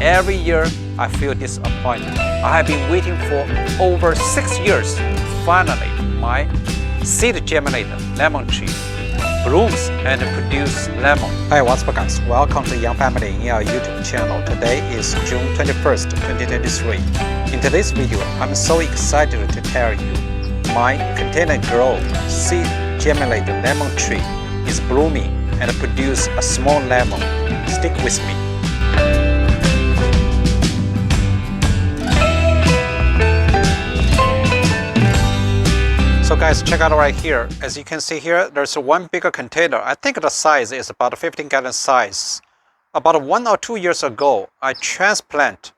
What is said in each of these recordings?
every year I feel disappointed. I have been waiting for over 6 years. Finally, my seed-germinated lemon tree blooms and produces lemon. Hi, what's up guys? Welcome to Young Family in our YouTube channel. Today is June 21st, 2023. In today's video, I'm so excited to tell you my container grow seed-germinated lemon tree is blooming and produce a small lemon. Stick with me. So guys, check out right here. As you can see here, there's one bigger container. I think the size is about a 15-gallon size. About 1 or 2 years ago, I transplant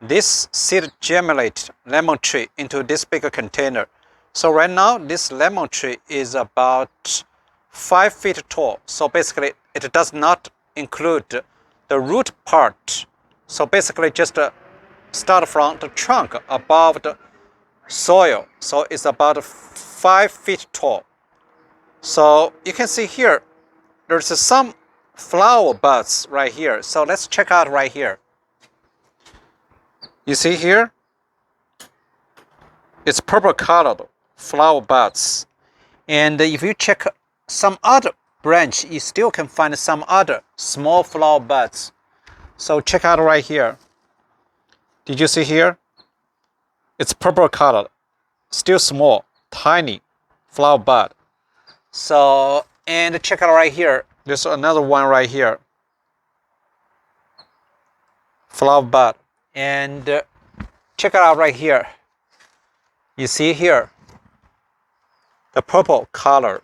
this seed-germinated lemon tree into this bigger container. So right now, this lemon tree is about 5 feet tall. So basically, it does not include the root part. So basically, just start from the trunk above the soil. So it's about 5 feet tall. So you can see here, there's some flower buds right here. So let's check out right here. You see here, it's purple colored flower buds. And if you check some other branch, you still can find some other small flower buds. So check out right here. Did you see here? It's purple colored, still small, tiny flower bud. So, and check out right here. There's another one right here. Flower bud. And check it out right here. You see here, the purple color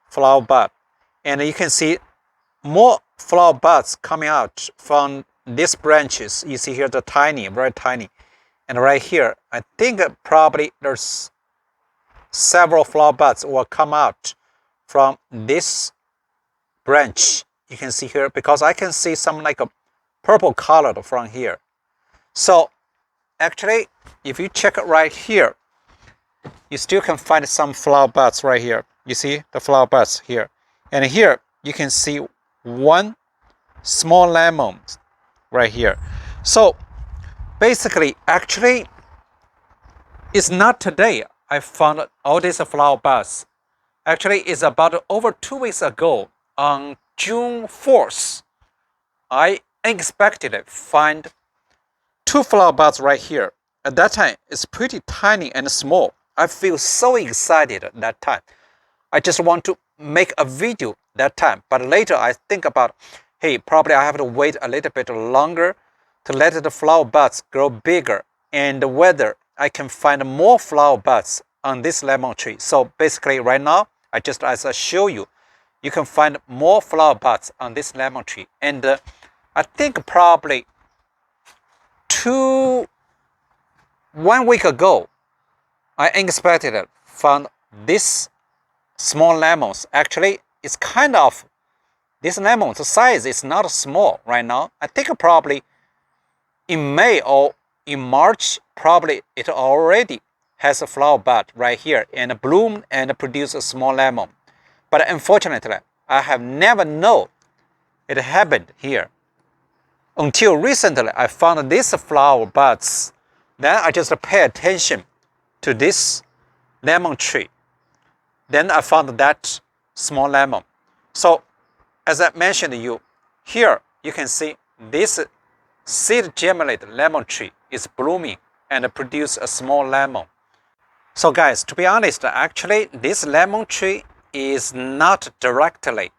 flower bud. And you can see more flower buds coming out from these branches. You see here the tiny, very tiny. And right here, I think probably there's several flower buds will come out from this branch. You can see here, because I can see some like a purple colored from here. So actually, if you check it right here, you still can find some flower buds right here. You see the flower buds here. And here, you can see one small lemon right here. So basically, actually, it's not today I found all these flower buds. Actually, it's about over 2 weeks ago on June 4th. I unexpectedly find 2 flower buds right here. At that time, it's pretty tiny and small. I feel so excited at that time. I just want to make a video that time. But later I think about, hey, probably I have to wait a little bit longer to let the flower buds grow bigger, and whether I can find more flower buds on this lemon tree. So basically right now, as I show you, you can find more flower buds on this lemon tree. And I think probably 1 week ago, I unexpectedly found this small lemons. Actually, it's kind of, this lemon, the size is not small right now. I think probably in May or in March, probably it already has a flower bud right here and bloom and produce a small lemon. But unfortunately, I have never known it happened here. Until recently, I found these flower buds. Then I just pay attention to this lemon tree. Then I found that small lemon. So as I mentioned to you, here you can see this seed-germinated lemon tree is blooming and produce a small lemon. So guys, to be honest, actually this lemon tree is not directly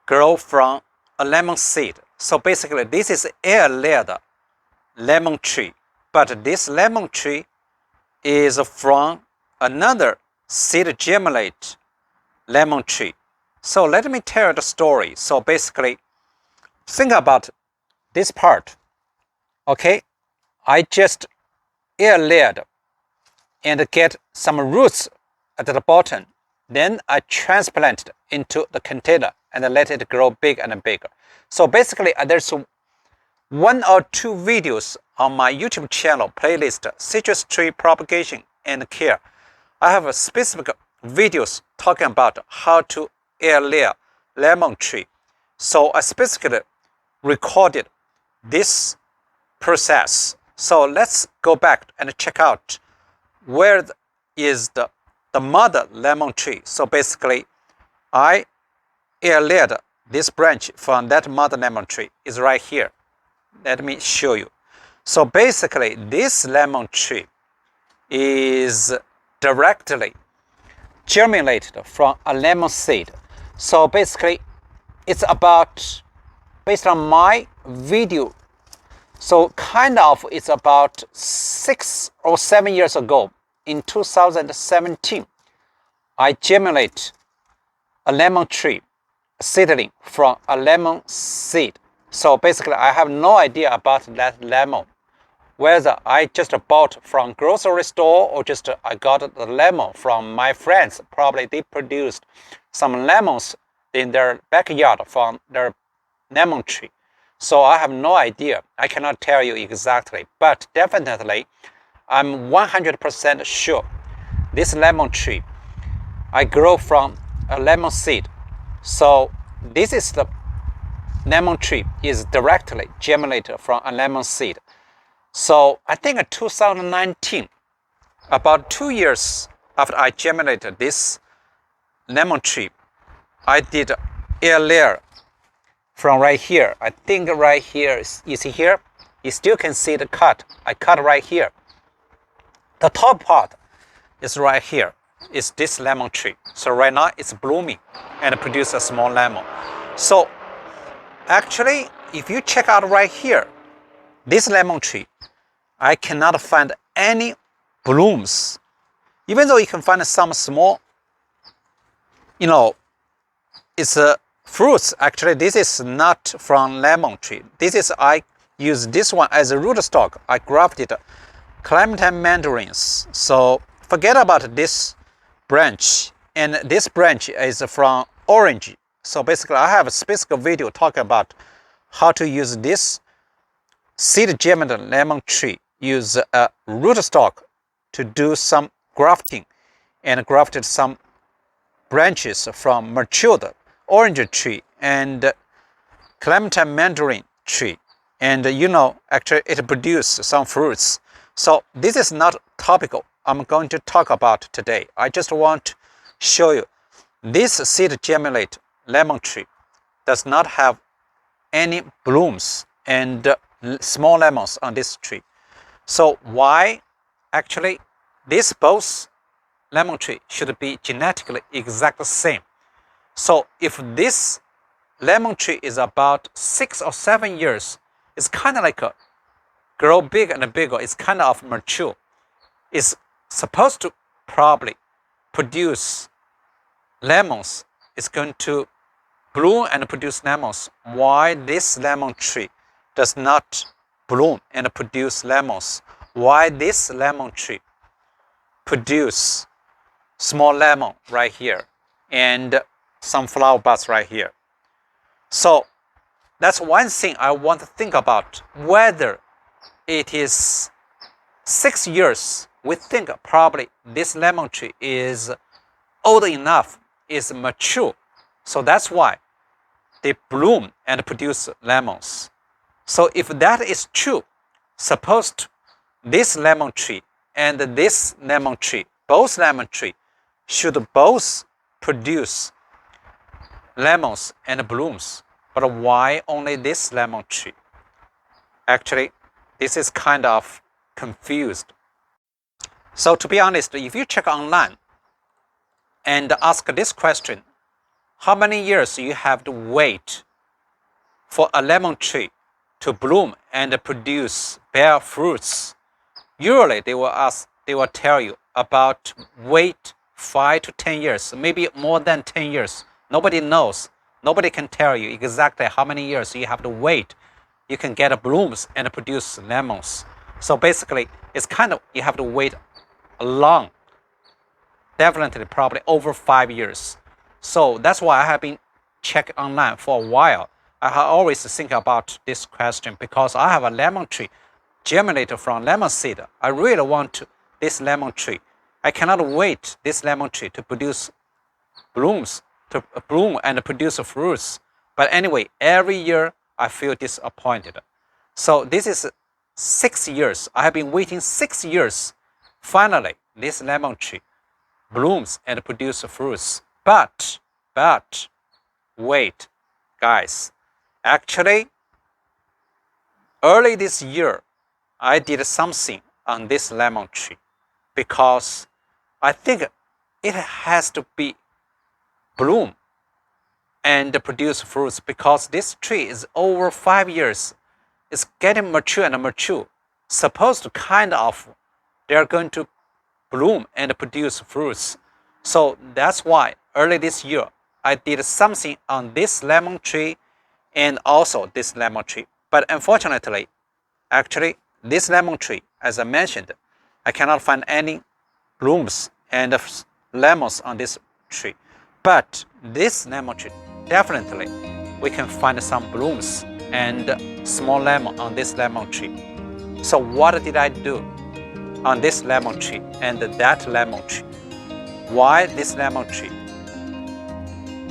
grow from a lemon seed. So basically this is air-layered lemon tree. But this lemon tree is from another seed-germinated lemon tree. So let me tell you the story. So basically, think about this part. Okay, I just air-layered and get some roots at the bottom. Then I transplant into the container and let it grow big and bigger. So basically, there's 1 or 2 videos on my YouTube channel playlist, Citrus Tree Propagation and Care. I have a specific videos talking about how to air-layer lemon tree. So I specifically recorded this process. So let's go back and check out where is the mother lemon tree. So basically, I air-layered this branch from that mother lemon tree is right here. Let me show you. So basically, this lemon tree is directly germinated from a lemon seed. So basically, it's about, based on my video, so kind of it's about 6 or 7 years ago, in 2017, I germinate a lemon tree seedling from a lemon seed. So basically, I have no idea about that lemon, whether I just bought from grocery store or just I got the lemon from my friends. Probably they produced some lemons in their backyard from their lemon tree. So I have no idea. I cannot tell you exactly, but definitely I'm 100% sure this lemon tree I grow from a lemon seed. So this is the lemon tree is directly germinated from a lemon seed. So I think in 2019, about 2 years after I germinated this lemon tree, I did air layer from right here. I think right here, you see here, you still can see the cut. I cut right here. The top part is right here. It's this lemon tree. So right now it's blooming and produce a small lemon. So actually, if you check out right here, this lemon tree, I cannot find any blooms. Even though you can find some small, it's fruits. Actually, this is not from lemon tree. This is, I use this one as a rootstock. I grafted clementine mandarins. So forget about this branch. And this branch is from orange. So basically, I have a specific video talking about how to use this seed germinated lemon tree. Use a rootstock to do some grafting and grafted some branches from matured orange tree and clementine mandarin tree. And actually it produced some fruits. So this is not topical I'm going to talk about today. I just want to show you this seed germinate lemon tree does not have any blooms and small lemons on this tree. So why actually this both lemon tree should be genetically exactly the same. So if this lemon tree is about 6 or 7 years, it's kind of like a grow big and bigger. It's kind of mature. It's supposed to probably produce lemons. It's going to bloom and produce lemons. Why this lemon tree does not bloom and produce lemons? Why this lemon tree produce small lemon right here and some flower buds right here? So that's one thing I want to think about, whether it is 6 years. We think probably this lemon tree is old enough, is mature. So that's why they bloom and produce lemons. So if that is true, suppose this lemon tree and this lemon tree, both lemon tree, should both produce lemons and blooms. But why only this lemon tree? Actually, this is kind of confused. So to be honest, if you check online and ask this question, how many years you have to wait for a lemon tree to bloom and produce bear fruits? Usually they will tell you about wait 5 to 10 years, maybe more than 10 years. Nobody knows. Nobody can tell you exactly how many years you have to wait. You can get blooms and produce lemons. So basically, it's kind of, you have to wait long, definitely probably over 5 years. So that's why I have been checking online for a while. I have always think about this question because I have a lemon tree germinated from lemon seed. I really want this lemon tree. I cannot wait this lemon tree to produce blooms, to bloom and produce fruits. But anyway, every year I feel disappointed. So this is 6 years. I have been waiting 6 years. Finally, this lemon tree blooms and produces fruits. But, wait, guys. Actually, early this year, I did something on this lemon tree because I think it has to be bloom and produce fruits because this tree is over 5 years. It's getting mature and mature. Supposed to kind of, they're going to bloom and produce fruits. So that's why early this year, I did something on this lemon tree and also this lemon tree. But unfortunately, actually, this lemon tree, as I mentioned, I cannot find any blooms and lemons on this tree. But this lemon tree, definitely, we can find some blooms and small lemon on this lemon tree. So what did I do on this lemon tree and that lemon tree? Why this lemon tree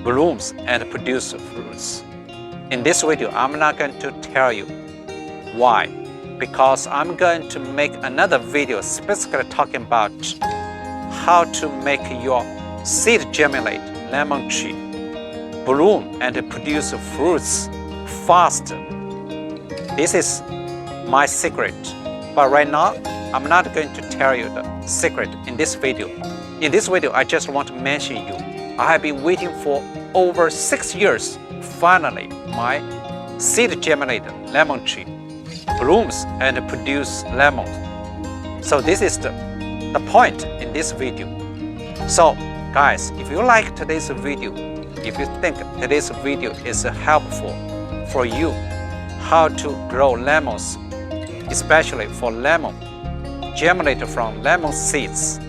blooms and produces fruits? In this video, I'm not going to tell you why, because I'm going to make another video specifically talking about how to make your seed germinate lemon tree bloom and produce fruits faster. This is my secret, but right now I'm not going to tell you the secret in this video. In this video, I just want to mention you, I have been waiting for over 6 years. Finally, my seed germinated lemon tree blooms and produce lemons. So this is the point in this video. So guys, if you like today's video, if you think today's video is helpful for you, how to grow lemons, especially for lemon germinated from lemon seeds,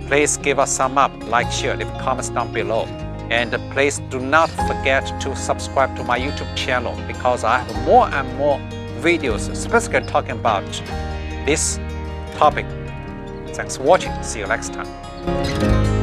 please give us some up, like, share, leave comments down below. And please do not forget to subscribe to my YouTube channel because I have more and more videos specifically talking about this topic. Thanks for watching. See you next time.